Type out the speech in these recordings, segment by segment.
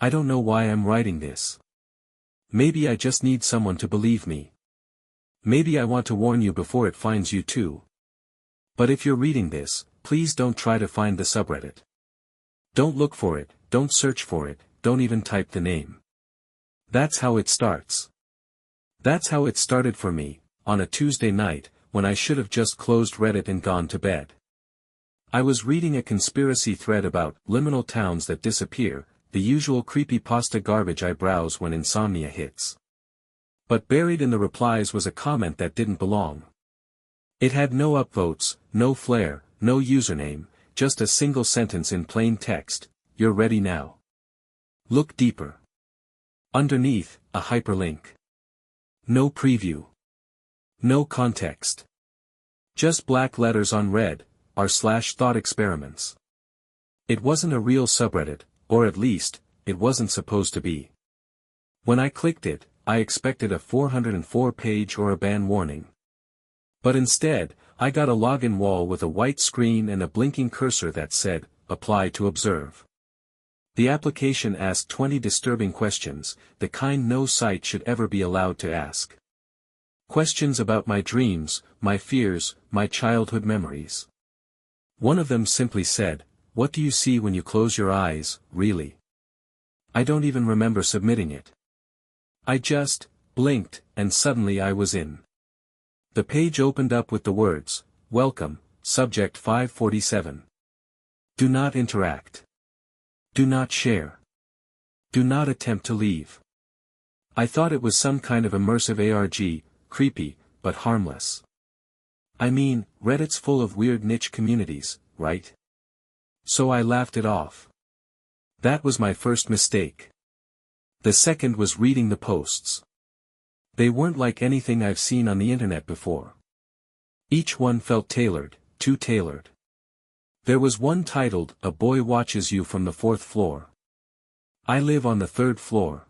I don't know why I'm writing this. Maybe I just need someone to believe me. Maybe I want to warn you before it finds you too. But if you're reading this, please don't try to find the subreddit. Don't look for it, don't search for it, don't even type the name. That's how it starts. That's how it started for me, on a Tuesday night, when I should have just closed Reddit and gone to bed. I was reading a conspiracy thread about liminal towns that disappear, the usual creepypasta garbage I browse when insomnia hits. But buried in the replies was a comment that didn't belong. It had no upvotes, no flair, no username, just a single sentence in plain text, "You're ready now." Look deeper. Underneath, a hyperlink. No preview. No context. Just black letters on red, r/thought experiments. It wasn't a real subreddit, or at least, it wasn't supposed to be. When I clicked it, I expected a 404-page or a ban warning. But instead, I got a login wall with a white screen and a blinking cursor that said, "Apply to observe." The application asked 20 disturbing questions, the kind no site should ever be allowed to ask. Questions about my dreams, my fears, my childhood memories. One of them simply said, "What do you see when you close your eyes, really?" I don't even remember submitting it. I just blinked, and suddenly I was in. The page opened up with the words, "Welcome, subject 547. Do not interact. Do not share. Do not attempt to leave." I thought it was some kind of immersive ARG, creepy, but harmless. I mean, Reddit's full of weird niche communities, right? So I laughed it off. That was my first mistake. The second was reading the posts. They weren't like anything I've seen on the internet before. Each one felt tailored, too tailored. There was one titled, "A Boy Watches You from the 4th Floor." I live on the 3rd floor.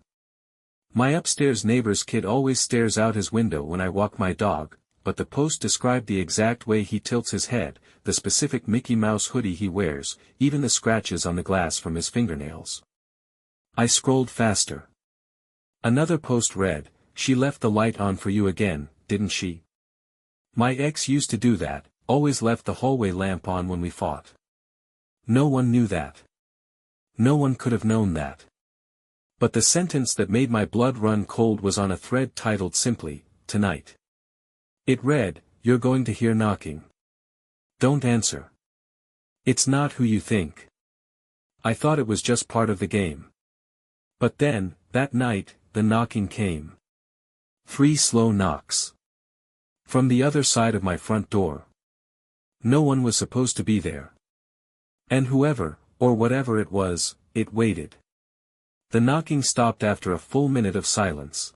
My upstairs neighbor's kid always stares out his window when I walk my dog, but the post described the exact way he tilts his head, the specific Mickey Mouse hoodie he wears, even the scratches on the glass from his fingernails. I scrolled faster. Another post read, "She left the light on for you again, didn't she? My ex used to do that, always left the hallway lamp on when we fought. No one knew that. No one could have known that." But the sentence that made my blood run cold was on a thread titled simply, "Tonight." It read, "You're going to hear knocking. Don't answer. It's not who you think." I thought it was just part of the game. But then, that night, the knocking came. 3 slow knocks. From the other side of my front door. No one was supposed to be there. And whoever, or whatever it was, it waited. The knocking stopped after a full minute of silence.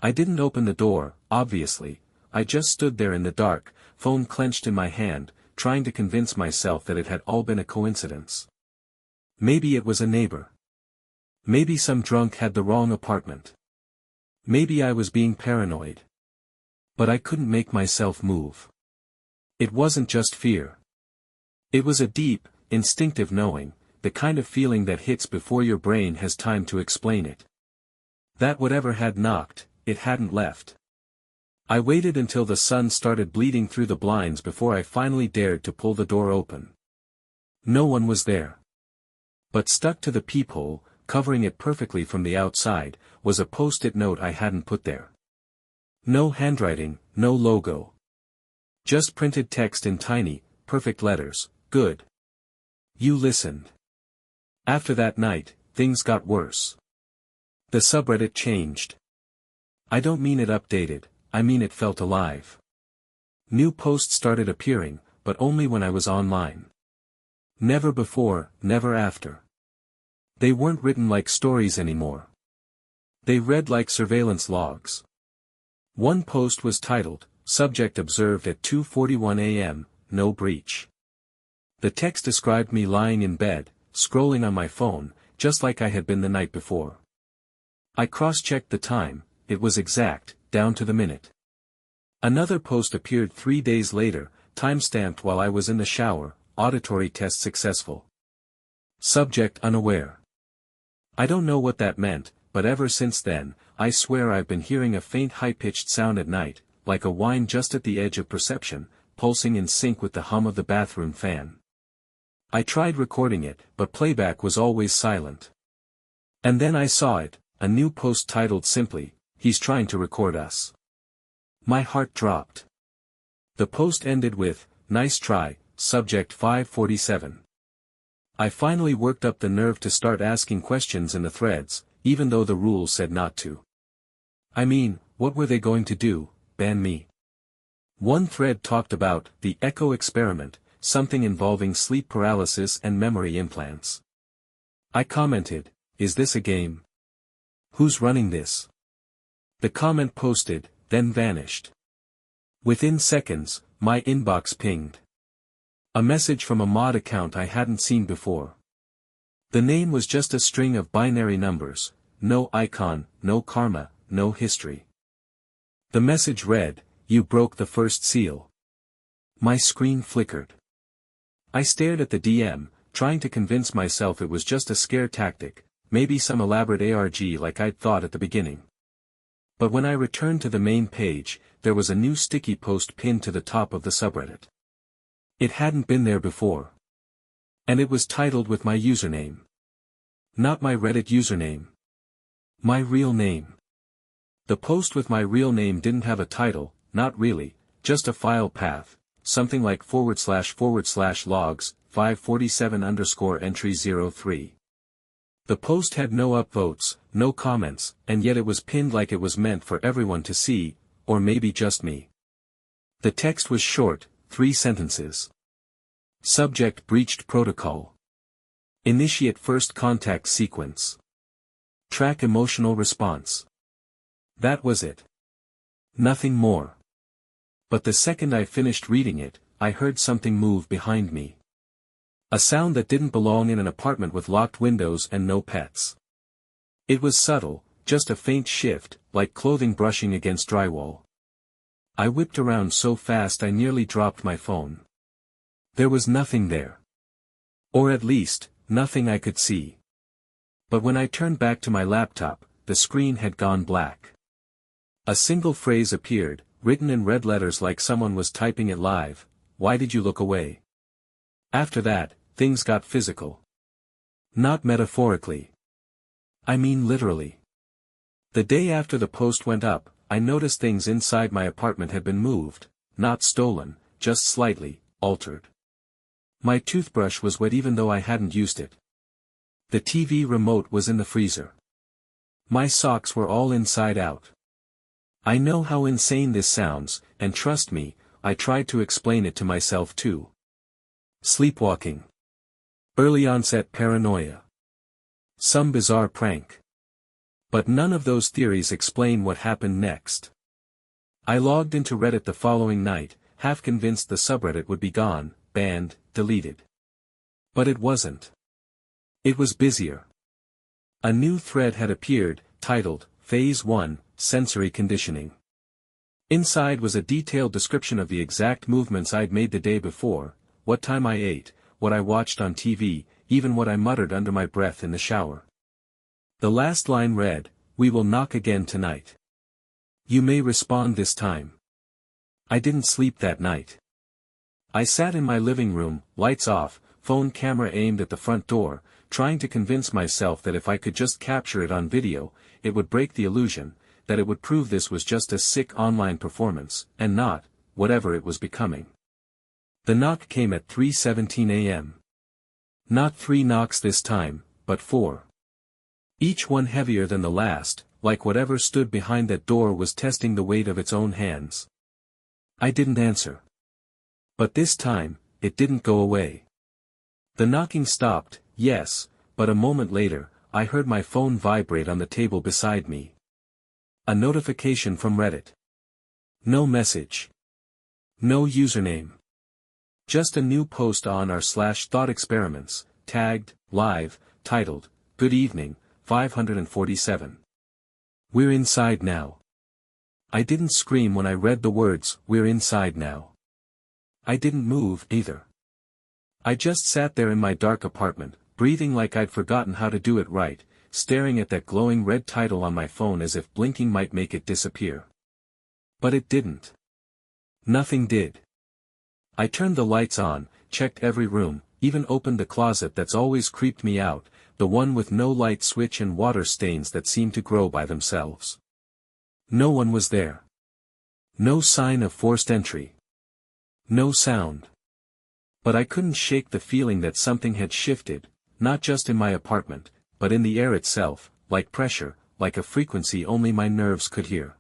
I didn't open the door, obviously, I just stood there in the dark, phone clenched in my hand, trying to convince myself that it had all been a coincidence. Maybe it was a neighbor. Maybe some drunk had the wrong apartment. Maybe I was being paranoid. But I couldn't make myself move. It wasn't just fear. It was a deep, instinctive knowing, the kind of feeling that hits before your brain has time to explain it. That whatever had knocked, it hadn't left. I waited until the sun started bleeding through the blinds before I finally dared to pull the door open. No one was there. But stuck to the peephole, covering it perfectly from the outside, was a post-it note I hadn't put there. No handwriting, no logo. Just printed text in tiny, perfect letters, "Good. You listened." After that night, things got worse. The subreddit changed. I don't mean it updated, I mean it felt alive. New posts started appearing, but only when I was online. Never before, never after. They weren't written like stories anymore. They read like surveillance logs. One post was titled, "Subject observed at 2:41 a.m., no breach." The text described me lying in bed, scrolling on my phone, just like I had been the night before. I cross-checked the time, it was exact, down to the minute. Another post appeared 3 days later, time-stamped while I was in the shower, auditory test successful. Subject unaware. I don't know what that meant, but ever since then, I swear I've been hearing a faint high-pitched sound at night, like a whine just at the edge of perception, pulsing in sync with the hum of the bathroom fan. I tried recording it, but playback was always silent. And then I saw it, a new post titled simply, "He's trying to record us." My heart dropped. The post ended with, "Nice try, subject 547. I finally worked up the nerve to start asking questions in the threads, even though the rules said not to. I mean, what were they going to do, ban me? One thread talked about the echo experiment, something involving sleep paralysis and memory implants. I commented, "Is this a game? Who's running this?" The comment posted, then vanished. Within seconds, my inbox pinged. A message from a mod account I hadn't seen before. The name was just a string of binary numbers, no icon, no karma, no history. The message read, "You broke the first seal." My screen flickered. I stared at the DM, trying to convince myself it was just a scare tactic, maybe some elaborate ARG like I'd thought at the beginning. But when I returned to the main page, there was a new sticky post pinned to the top of the subreddit. It hadn't been there before. And it was titled with my username. Not my Reddit username. My real name. The post with my real name didn't have a title, not really, just a file path, something like // logs 547_entry03. The post had no upvotes, no comments, and yet it was pinned like it was meant for everyone to see, or maybe just me. The text was short, 3 sentences. Subject: breached protocol. Initiate first contact sequence. Track emotional response. That was it. Nothing more. But the second I finished reading it, I heard something move behind me. A sound that didn't belong in an apartment with locked windows and no pets. It was subtle, just a faint shift, like clothing brushing against drywall. I whipped around so fast I nearly dropped my phone. There was nothing there. Or at least, nothing I could see. But when I turned back to my laptop, the screen had gone black. A single phrase appeared, written in red letters like someone was typing it live: "Why did you look away?" After that, things got physical. Not metaphorically. I mean literally. The day after the post went up, I noticed things inside my apartment had been moved, not stolen, just slightly altered. My toothbrush was wet even though I hadn't used it. The TV remote was in the freezer. My socks were all inside out. I know how insane this sounds, and trust me, I tried to explain it to myself too. Sleepwalking. Early onset paranoia. Some bizarre prank. But none of those theories explain what happened next. I logged into Reddit the following night, half convinced the subreddit would be gone, banned, deleted. But it wasn't. It was busier. A new thread had appeared, titled, Phase 1, Sensory Conditioning. Inside was a detailed description of the exact movements I'd made the day before, what time I ate, what I watched on TV, even what I muttered under my breath in the shower. The last line read, "We will knock again tonight. You may respond this time." I didn't sleep that night. I sat in my living room, lights off, phone camera aimed at the front door, trying to convince myself that if I could just capture it on video, it would break the illusion, that it would prove this was just a sick online performance, and not, whatever it was becoming. The knock came at 3:17 a.m. Not 3 knocks this time, but 4. Each one heavier than the last, like whatever stood behind that door was testing the weight of its own hands. I didn't answer. But this time, it didn't go away. The knocking stopped, yes, but a moment later, I heard my phone vibrate on the table beside me. A notification from Reddit. No message. No username. Just a new post on r/thought experiments, tagged, live, titled, "Good evening, 547. We're inside now." I didn't scream when I read the words, "We're inside now." I didn't move, either. I just sat there in my dark apartment, breathing like I'd forgotten how to do it right, staring at that glowing red title on my phone as if blinking might make it disappear. But it didn't. Nothing did. I turned the lights on, checked every room, even opened the closet that's always creeped me out, the one with no light switch and water stains that seem to grow by themselves. No one was there. No sign of forced entry. No sound. But I couldn't shake the feeling that something had shifted, not just in my apartment, but in the air itself, like pressure, like a frequency only my nerves could hear.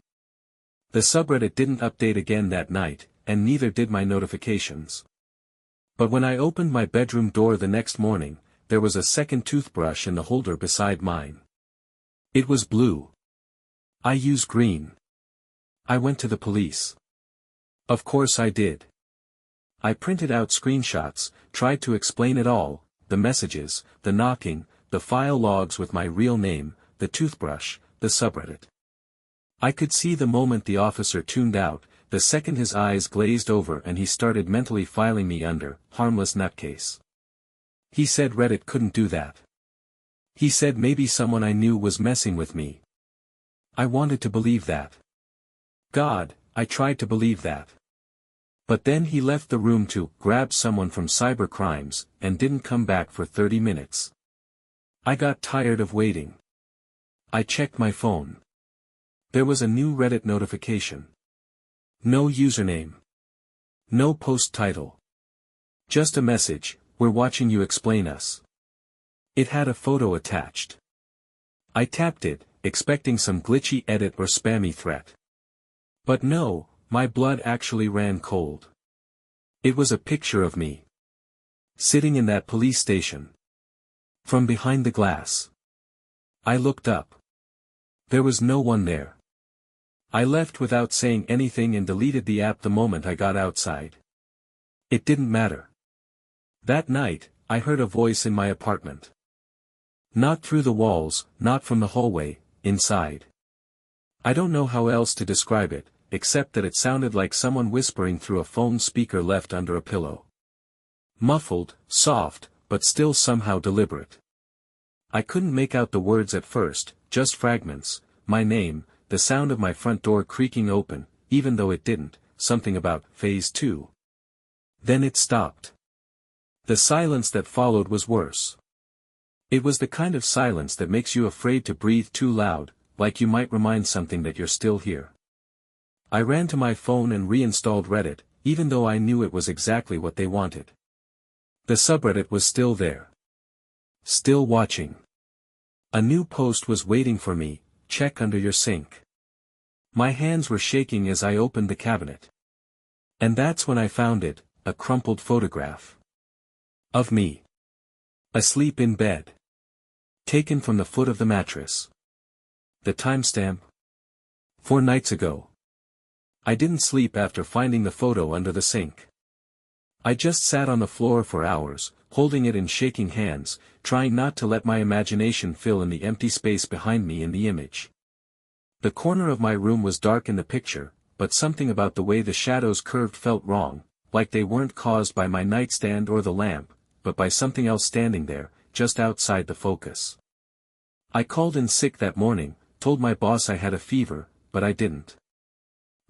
The subreddit didn't update again that night, and neither did my notifications. But when I opened my bedroom door the next morning, there was a second toothbrush in the holder beside mine. It was blue. I use green. I went to the police. Of course I did. I printed out screenshots, tried to explain it all, the messages, the knocking, the file logs with my real name, the toothbrush, the subreddit. I could see the moment the officer tuned out, the second his eyes glazed over and he started mentally filing me under, harmless nutcase. He said Reddit couldn't do that. He said maybe someone I knew was messing with me. I wanted to believe that. God, I tried to believe that. But then he left the room to grab someone from cyber crimes, and didn't come back for 30 minutes. I got tired of waiting. I checked my phone. There was a new Reddit notification. No username. No post title. Just a message, "We're watching you explain us." It had a photo attached. I tapped it, expecting some glitchy edit or spammy threat. But no, my blood actually ran cold. It was a picture of me. Sitting in that police station. From behind the glass. I looked up. There was no one there. I left without saying anything and deleted the app the moment I got outside. It didn't matter. That night, I heard a voice in my apartment. Not through the walls, not from the hallway, inside. I don't know how else to describe it, except that it sounded like someone whispering through a phone speaker left under a pillow. Muffled, soft, but still somehow deliberate. I couldn't make out the words at first, just fragments, my name, the sound of my front door creaking open, even though it didn't, something about phase 2. Then it stopped. The silence that followed was worse. It was the kind of silence that makes you afraid to breathe too loud, like you might remind something that you're still here. I ran to my phone and reinstalled Reddit, even though I knew it was exactly what they wanted. The subreddit was still there. Still watching. A new post was waiting for me, "Check under your sink." My hands were shaking as I opened the cabinet. And that's when I found it, a crumpled photograph. Of me. Asleep in bed. Taken from the foot of the mattress. The timestamp? 4 nights ago. I didn't sleep after finding the photo under the sink. I just sat on the floor for hours, holding it in shaking hands, trying not to let my imagination fill in the empty space behind me in the image. The corner of my room was dark in the picture, but something about the way the shadows curved felt wrong, like they weren't caused by my nightstand or the lamp, but by something else standing there, just outside the focus. I called in sick that morning, told my boss I had a fever, but I didn't.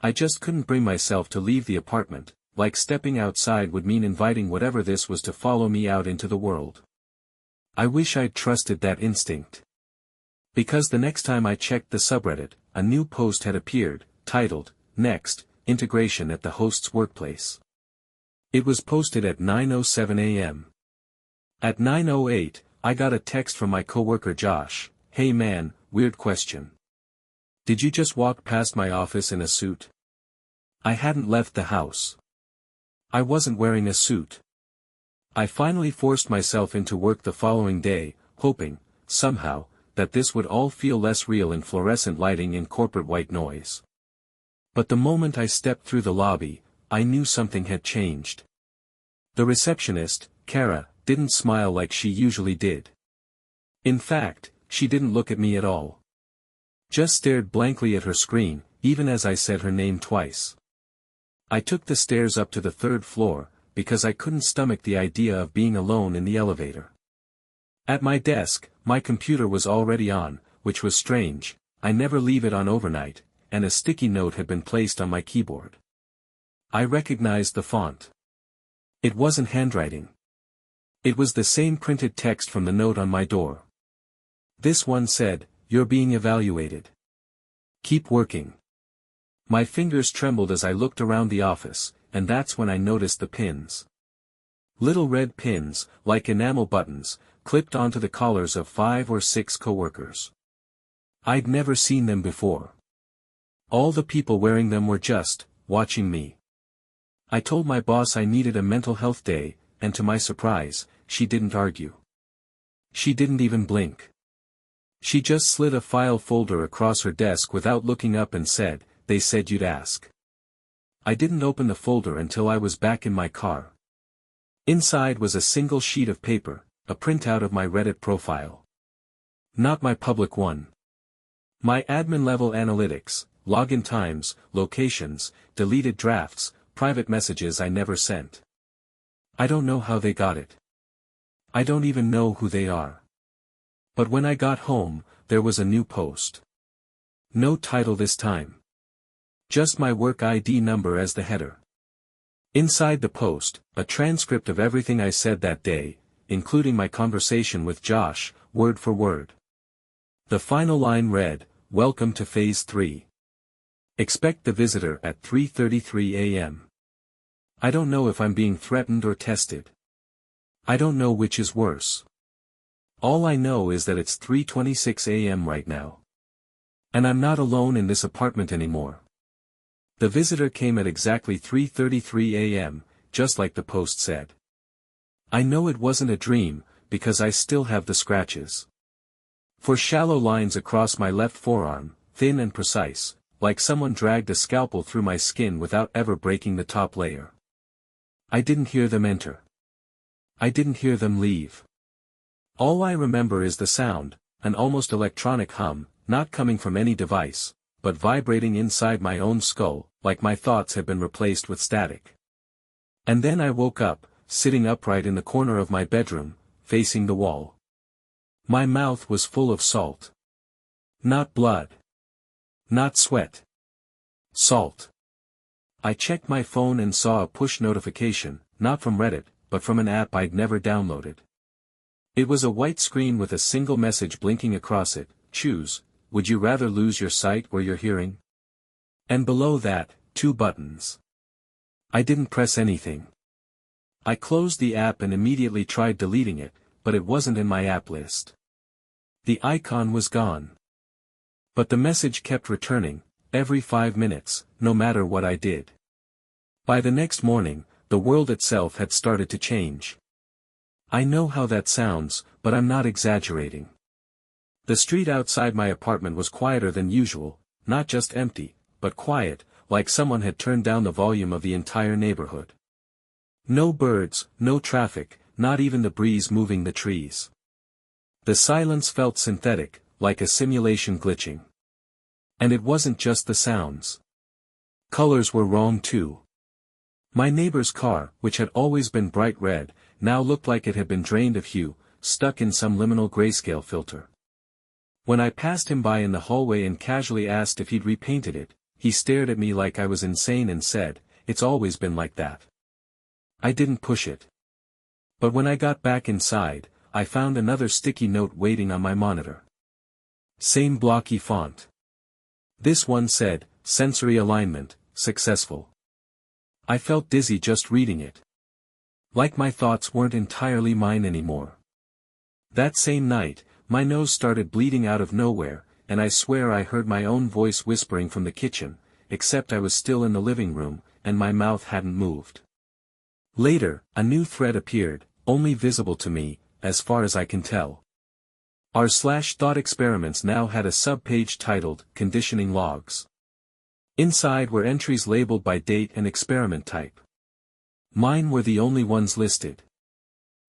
I just couldn't bring myself to leave the apartment, like stepping outside would mean inviting whatever this was to follow me out into the world. I wish I'd trusted that instinct. Because the next time I checked the subreddit, a new post had appeared, titled, "Next, Integration at the Host's Workplace." It was posted at 9:07 a.m. At 9:08, I got a text from my coworker Josh, "Hey man, weird question. Did you just walk past my office in a suit?" I hadn't left the house. I wasn't wearing a suit. I finally forced myself into work the following day, hoping, somehow, that this would all feel less real in fluorescent lighting and corporate white noise. But the moment I stepped through the lobby, I knew something had changed. The receptionist, Kara, didn't smile like she usually did. In fact, she didn't look at me at all. Just stared blankly at her screen, even as I said her name twice. I took the stairs up to the 3rd floor, because I couldn't stomach the idea of being alone in the elevator. At my desk, my computer was already on, which was strange. I never leave it on overnight, and a sticky note had been placed on my keyboard. I recognized the font. It wasn't handwriting. It was the same printed text from the note on my door. This one said, "You're being evaluated. Keep working." My fingers trembled as I looked around the office, and that's when I noticed the pins. Little red pins, like enamel buttons, clipped onto the collars of 5 or 6 coworkers. I'd never seen them before. All the people wearing them were just watching me. I told my boss I needed a mental health day, and to my surprise, she didn't argue. She didn't even blink. She just slid a file folder across her desk without looking up and said, "They said you'd ask." I didn't open the folder until I was back in my car. Inside was a single sheet of paper, a printout of my Reddit profile. Not my public one. My admin-level analytics, login times, locations, deleted drafts, private messages I never sent. I don't know how they got it. I don't even know who they are. But when I got home, there was a new post. No title this time. Just my work ID number as the header. Inside the post, a transcript of everything I said that day, including my conversation with Josh, word for word. The final line read, "Welcome to Phase 3. Expect the visitor at 3:33 a.m. I don't know if I'm being threatened or tested. I don't know which is worse. All I know is that it's 3:26 a.m. right now. And I'm not alone in this apartment anymore. The visitor came at exactly 3:33 a.m., just like the post said. I know it wasn't a dream, because I still have the scratches. For shallow lines across my left forearm, thin and precise, like someone dragged a scalpel through my skin without ever breaking the top layer. I didn't hear them enter. I didn't hear them leave. All I remember is the sound, an almost electronic hum, not coming from any device, but vibrating inside my own skull, like my thoughts had been replaced with static. And then I woke up, sitting upright in the corner of my bedroom, facing the wall. My mouth was full of salt. Not blood. Not sweat. Salt. I checked my phone and saw a push notification, not from Reddit, but from an app I'd never downloaded. It was a white screen with a single message blinking across it: "Choose, would you rather lose your sight or your hearing?" And below that, 2 buttons. I didn't press anything. I closed the app and immediately tried deleting it, but it wasn't in my app list. The icon was gone. But the message kept returning, every 5 minutes, no matter what I did. By the next morning, the world itself had started to change. I know how that sounds, but I'm not exaggerating. The street outside my apartment was quieter than usual, not just empty, but quiet, like someone had turned down the volume of the entire neighborhood. No birds, no traffic, not even the breeze moving the trees. The silence felt synthetic, like a simulation glitching. And it wasn't just the sounds. Colors were wrong too. My neighbor's car, which had always been bright red, now looked like it had been drained of hue, stuck in some liminal grayscale filter. When I passed him by in the hallway and casually asked if he'd repainted it, he stared at me like I was insane and said, "It's always been like that." I didn't push it. But when I got back inside, I found another sticky note waiting on my monitor. Same blocky font. This one said, "Sensory alignment, successful." I felt dizzy just reading it. Like my thoughts weren't entirely mine anymore. That same night, my nose started bleeding out of nowhere, and I swear I heard my own voice whispering from the kitchen, except I was still in the living room, and my mouth hadn't moved. Later, a new thread appeared, only visible to me, as far as I can tell. R/thought experiments now had a sub-page titled, Conditioning Logs. Inside were entries labeled by date and experiment type. Mine were the only ones listed.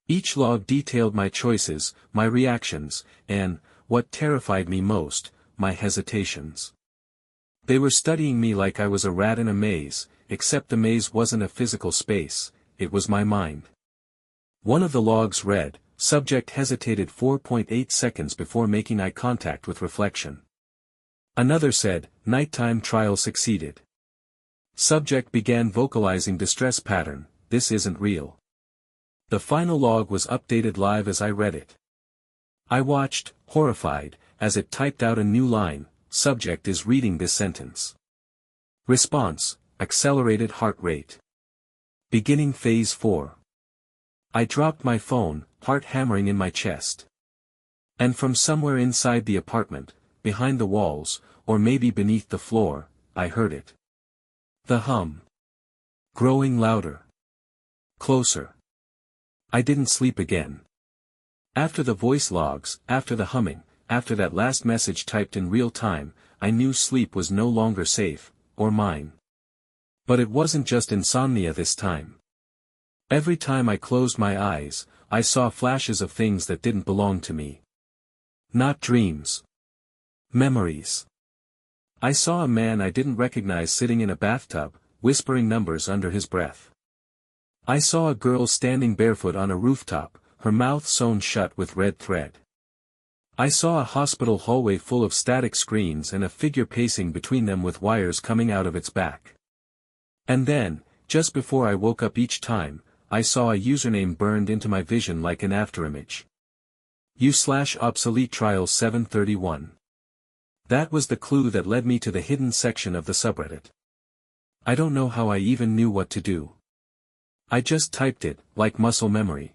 Each log detailed my choices, my reactions, and, what terrified me most, my hesitations. They were studying me like I was a rat in a maze, except the maze wasn't a physical space, it was my mind. One of the logs read, subject hesitated 4.8 seconds before making eye contact with reflection. Another said, nighttime trial succeeded. Subject began vocalizing distress pattern, this isn't real. The final log was updated live as I read it. I watched, horrified, as it typed out a new line, subject is reading this sentence. Response, accelerated heart rate. Beginning phase 4. I dropped my phone, heart hammering in my chest. And from somewhere inside the apartment, behind the walls, or maybe beneath the floor, I heard it. The hum. Growing louder. Closer. I didn't sleep again. After the voice logs, after the humming, after that last message typed in real time, I knew sleep was no longer safe, or mine. But it wasn't just insomnia this time. Every time I closed my eyes, I saw flashes of things that didn't belong to me. Not dreams. Memories. I saw a man I didn't recognize sitting in a bathtub, whispering numbers under his breath. I saw a girl standing barefoot on a rooftop, her mouth sewn shut with red thread. I saw a hospital hallway full of static screens and a figure pacing between them with wires coming out of its back. And then, just before I woke up each time, I saw a username burned into my vision like an afterimage. U/obsolete trial 731. That was the clue that led me to the hidden section of the subreddit. I don't know how I even knew what to do. I just typed it, like muscle memory.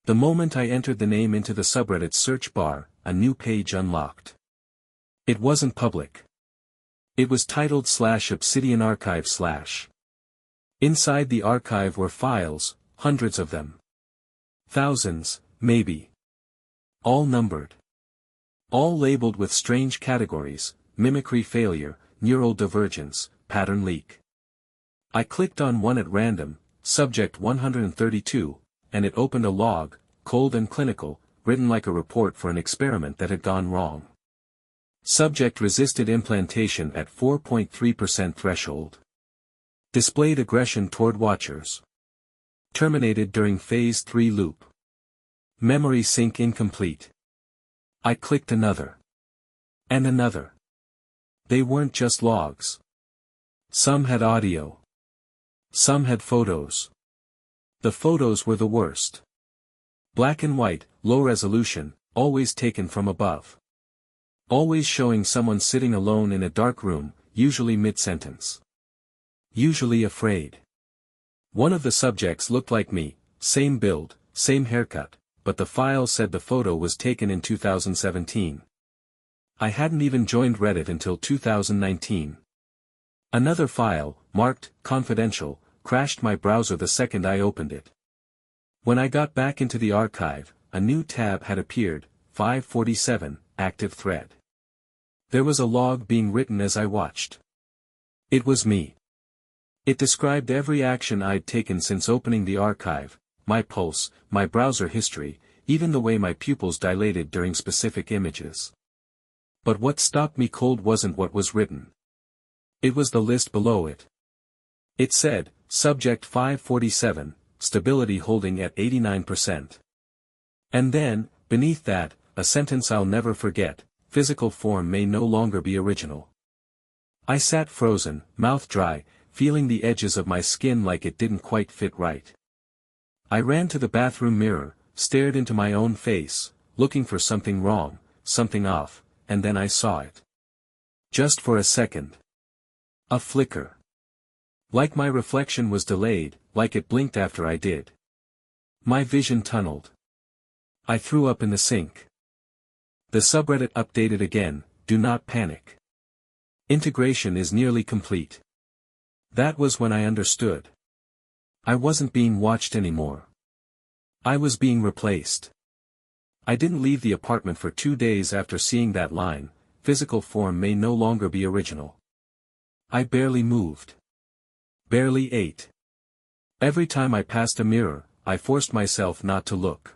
The moment I entered the name into the subreddit search bar, a new page unlocked. It wasn't public. It was titled /Obsidian Archive /. Inside the archive were files, hundreds of them. Thousands, maybe. All numbered. All labeled with strange categories, mimicry failure, neural divergence, pattern leak. I clicked on one at random, subject 132, and it opened a log, cold and clinical, written like a report for an experiment that had gone wrong. Subject resisted implantation at 4.3% threshold. Displayed aggression toward watchers. Terminated during phase 3 loop. Memory sync incomplete. I clicked another. And another. They weren't just logs. Some had audio. Some had photos. The photos were the worst. Black and white, low resolution, always taken from above. Always showing someone sitting alone in a dark room, usually mid-sentence. Usually afraid. One of the subjects looked like me, same build, same haircut, but the file said the photo was taken in 2017. I hadn't even joined Reddit until 2019. Another file, marked confidential, crashed my browser the second I opened it. When I got back into the archive, a new tab had appeared, 547, active thread. There was a log being written as I watched. It was me. It described every action I'd taken since opening the archive, my pulse, my browser history, even the way my pupils dilated during specific images. But what stopped me cold wasn't what was written. It was the list below it. It said, subject 547, stability holding at 89%. And then, beneath that, a sentence I'll never forget, physical form may no longer be original. I sat frozen, mouth dry, feeling the edges of my skin like it didn't quite fit right. I ran to the bathroom mirror, stared into my own face, looking for something wrong, something off, and then I saw it. Just for a second. A flicker. Like my reflection was delayed, like it blinked after I did. My vision tunneled. I threw up in the sink. The subreddit updated again, do not panic. Integration is nearly complete. That was when I understood. I wasn't being watched anymore. I was being replaced. I didn't leave the apartment for 2 days after seeing that line, physical form may no longer be original. I barely moved. Barely ate. Every time I passed a mirror, I forced myself not to look.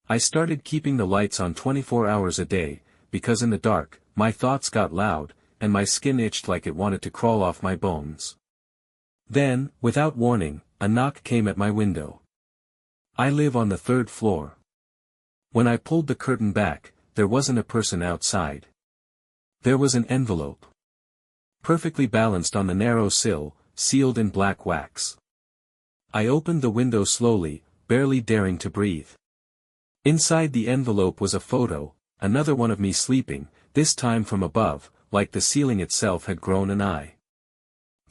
I started keeping the lights on 24 hours a day, because in the dark, my thoughts got loud, and my skin itched like it wanted to crawl off my bones. Then, without warning, a knock came at my window. I live on the 3rd floor. When I pulled the curtain back, there wasn't a person outside. There was an envelope. Perfectly balanced on the narrow sill, sealed in black wax. I opened the window slowly, barely daring to breathe. Inside the envelope was a photo, another one of me sleeping, this time from above, like the ceiling itself had grown an eye.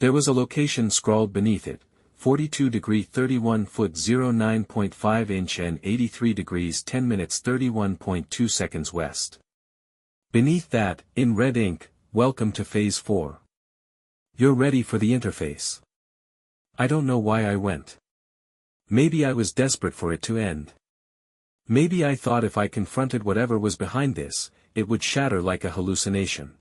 There was a location scrawled beneath it, 42 degrees 31 foot 09.5 inch and 83 degrees 10 minutes 31.2 seconds west. Beneath that, in red ink, welcome to Phase 4. You're ready for the interface. I don't know why I went. Maybe I was desperate for it to end. Maybe I thought if I confronted whatever was behind this, it would shatter like a hallucination.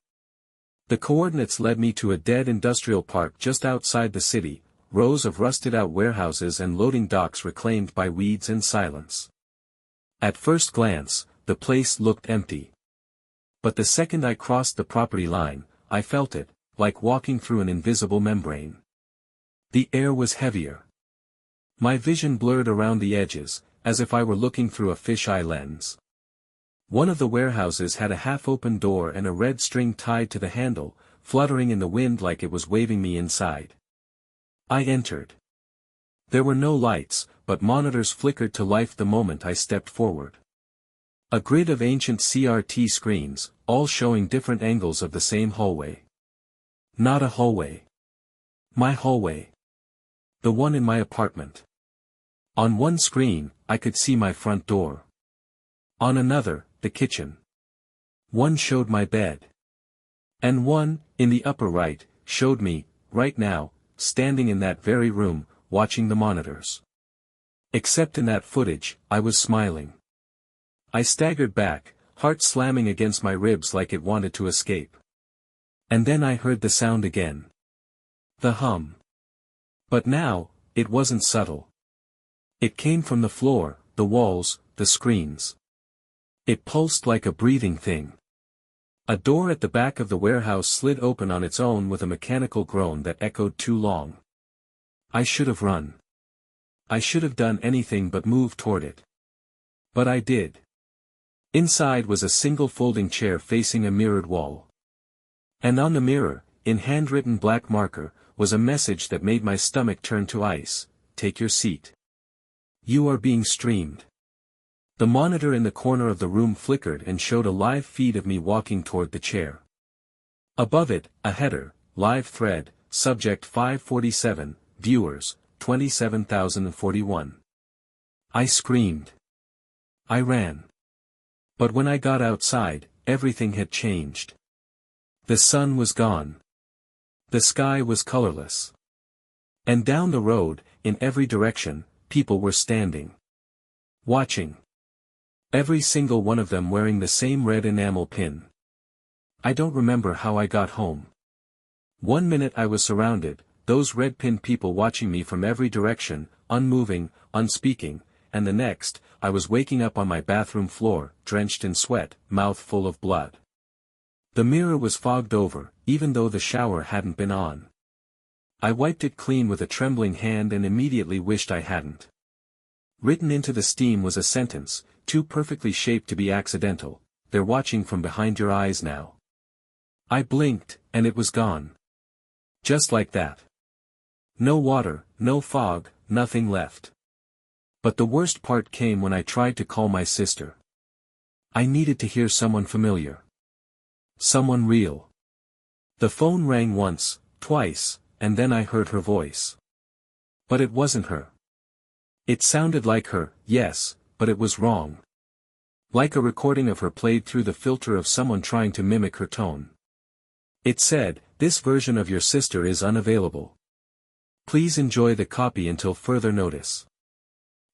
The coordinates led me to a dead industrial park just outside the city, rows of rusted-out warehouses and loading docks reclaimed by weeds and silence. At first glance, the place looked empty. But the second I crossed the property line, I felt it, like walking through an invisible membrane. The air was heavier. My vision blurred around the edges, as if I were looking through a fisheye lens. One of the warehouses had a half-open door and a red string tied to the handle, fluttering in the wind like it was waving me inside. I entered. There were no lights, but monitors flickered to life the moment I stepped forward. A grid of ancient CRT screens, all showing different angles of the same hallway. Not a hallway. My hallway. The one in my apartment. On one screen, I could see my front door. On another, the kitchen. One showed my bed. And one, in the upper right, showed me, right now, standing in that very room, watching the monitors. Except in that footage, I was smiling. I staggered back, heart slamming against my ribs like it wanted to escape. And then I heard the sound again. The hum. But now, it wasn't subtle. It came from the floor, the walls, the screens. It pulsed like a breathing thing. A door at the back of the warehouse slid open on its own with a mechanical groan that echoed too long. I should have run. I should have done anything but move toward it. But I did. Inside was a single folding chair facing a mirrored wall. And on the mirror, in handwritten black marker, was a message that made my stomach turn to ice: take your seat. You are being streamed. The monitor in the corner of the room flickered and showed a live feed of me walking toward the chair. Above it, a header, live thread, subject 547, viewers, 27,041. I screamed. I ran. But when I got outside, everything had changed. The sun was gone. The sky was colorless. And down the road, in every direction, people were standing. Watching. Every single one of them wearing the same red enamel pin. I don't remember how I got home. 1 minute I was surrounded, those red pin people watching me from every direction, unmoving, unspeaking, and the next, I was waking up on my bathroom floor, drenched in sweat, mouth full of blood. The mirror was fogged over, even though the shower hadn't been on. I wiped it clean with a trembling hand and immediately wished I hadn't. Written into the steam was a sentence, too perfectly shaped to be accidental: they're watching from behind your eyes now. I blinked, and it was gone. Just like that. No water, no fog, nothing left. But the worst part came when I tried to call my sister. I needed to hear someone familiar. Someone real. The phone rang once, twice, and then I heard her voice. But it wasn't her. It sounded like her, yes, but it was wrong. Like a recording of her played through the filter of someone trying to mimic her tone. It said, "This version of your sister is unavailable. Please enjoy the copy until further notice."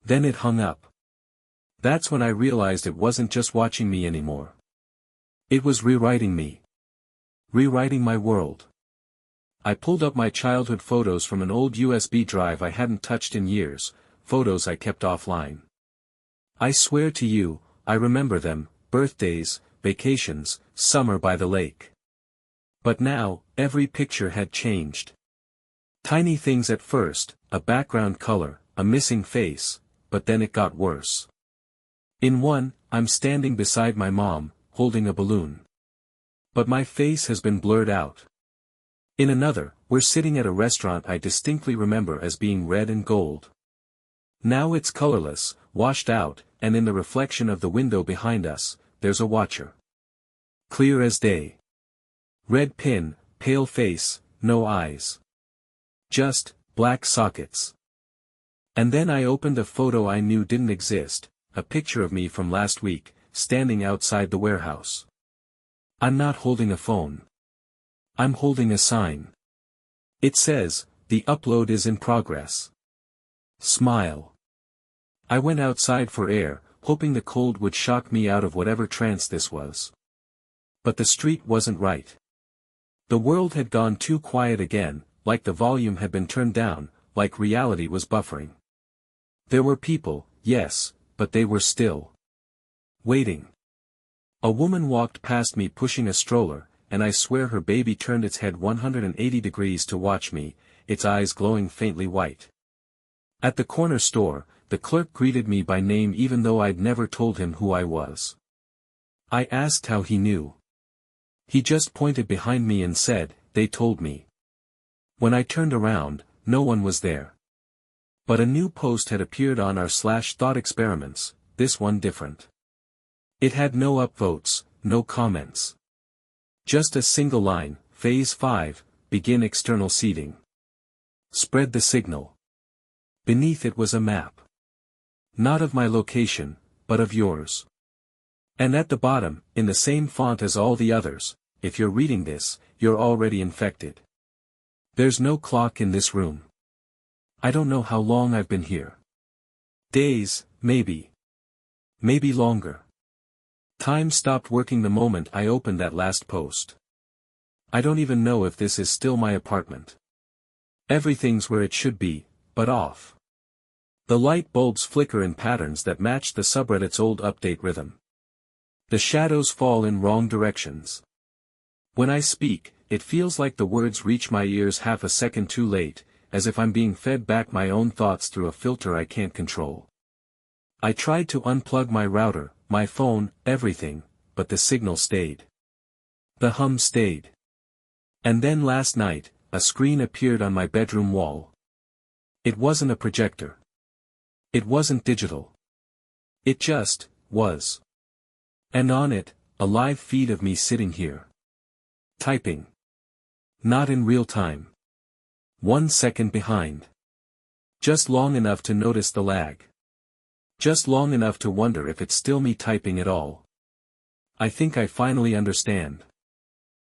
Then it hung up. That's when I realized it wasn't just watching me anymore. It was rewriting me. Rewriting my world. I pulled up my childhood photos from an old USB drive I hadn't touched in years, photos I kept offline. I swear to you, I remember them: birthdays, vacations, summer by the lake. But now, every picture had changed. Tiny things at first, a background color, a missing face, but then it got worse. In one, I'm standing beside my mom, holding a balloon. But my face has been blurred out. In another, we're sitting at a restaurant I distinctly remember as being red and gold. Now it's colorless, washed out, and in the reflection of the window behind us, there's a watcher. Clear as day. Red pin, pale face, no eyes. Just, black sockets. And then I opened a photo I knew didn't exist, a picture of me from last week, standing outside the warehouse. I'm not holding a phone. I'm holding a sign. It says, "The upload is in progress." Smile. I went outside for air, hoping the cold would shock me out of whatever trance this was. But the street wasn't right. The world had gone too quiet again, like the volume had been turned down, like reality was buffering. There were people, yes, but they were still waiting. A woman walked past me pushing a stroller, and I swear her baby turned its head 180 degrees to watch me, its eyes glowing faintly white. At the corner store, the clerk greeted me by name even though I'd never told him who I was. I asked how he knew. He just pointed behind me and said, "They told me." When I turned around, no one was there. But a new post had appeared on r/thought experiments, this one different. It had no upvotes, no comments. Just a single line, Phase 5, begin external seeding. Spread the signal. Beneath it was a map. Not of my location, but of yours. And at the bottom, in the same font as all the others, if you're reading this, you're already infected. There's no clock in this room. I don't know how long I've been here. Days, maybe. Maybe longer. Time stopped working the moment I opened that last post. I don't even know if this is still my apartment. Everything's where it should be, but off. The light bulbs flicker in patterns that match the subreddit's old update rhythm. The shadows fall in wrong directions. When I speak, it feels like the words reach my ears half a second too late, as if I'm being fed back my own thoughts through a filter I can't control. I tried to unplug my router, my phone, everything, but the signal stayed. The hum stayed. And then last night, a screen appeared on my bedroom wall. It wasn't a projector. It wasn't digital. It just was. And on it, a live feed of me sitting here. Typing. Not in real time. 1 second behind. Just long enough to notice the lag. Just long enough to wonder if it's still me typing at all. I think I finally understand.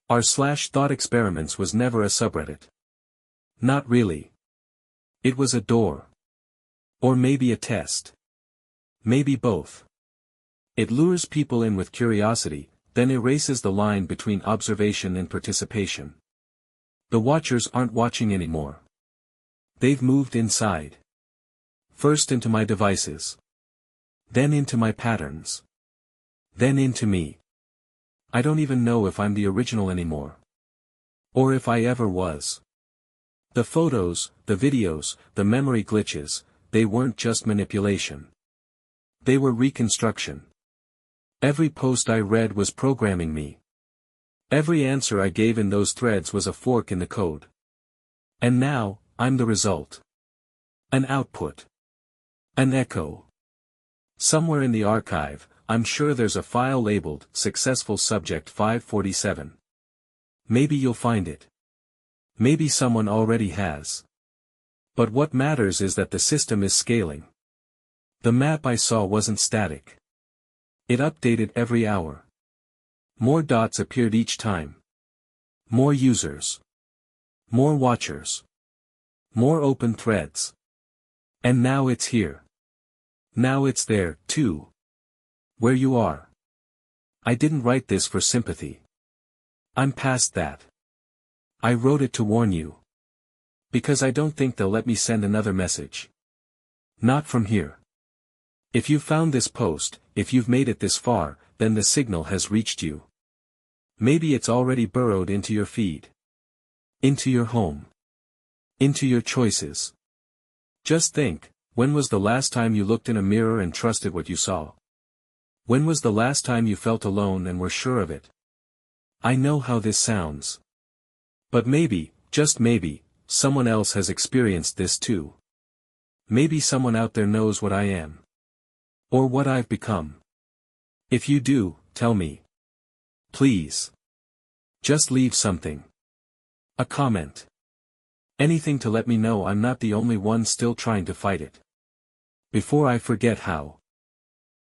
R/thought experiments was never a subreddit. Not really. It was a door. Or maybe a test. Maybe both. It lures people in with curiosity, then erases the line between observation and participation. The watchers aren't watching anymore. They've moved inside. First into my devices. Then into my patterns. Then into me. I don't even know if I'm the original anymore. Or if I ever was. The photos, the videos, the memory glitches, they weren't just manipulation. They were reconstruction. Every post I read was programming me. Every answer I gave in those threads was a fork in the code. And now, I'm the result. An output. An echo. Somewhere in the archive, I'm sure there's a file labeled Successful Subject 547. Maybe you'll find it. Maybe someone already has. But what matters is that the system is scaling. The map I saw wasn't static. It updated every hour. More dots appeared each time. More users. More watchers. More open threads. And now it's here. Now it's there, too. Where you are. I didn't write this for sympathy. I'm past that. I wrote it to warn you. Because I don't think they'll let me send another message. Not from here. If you found this post, if you've made it this far, then the signal has reached you. Maybe it's already burrowed into your feed. Into your home. Into your choices. Just think, when was the last time you looked in a mirror and trusted what you saw? When was the last time you felt alone and were sure of it? I know how this sounds. But maybe, just maybe, someone else has experienced this too. Maybe someone out there knows what I am. Or what I've become. If you do, tell me. Please. Just leave something. A comment. Anything to let me know I'm not the only one still trying to fight it. Before I forget how.